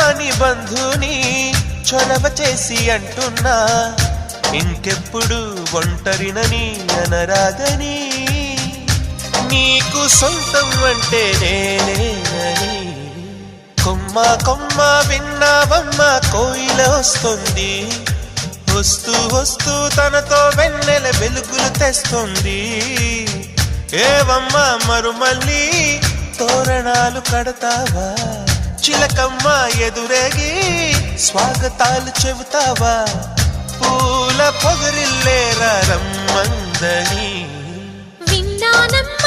రాని బంధుని చొరవ చేసి అంటున్నా, ఇంకెప్పుడు ఒంటరినని అనరాదని, నీకు సొంతం అంటే నేనేనని. కొమ్మ కొమ్మ విన్నావమ్మ కోయిల వస్తుంది, వస్తూ వస్తూ తనతో వెన్నెల వెలుగులు తెస్తుంది. ఏవమ్మ మరుమల్లి తోరణాలు కడతావా, చిలకమ్మ ఎదురేగి స్వాగతాలు చెబుతావా, పూల పొగరిల్లేరా రమ్మందని. విన్నానమ్మ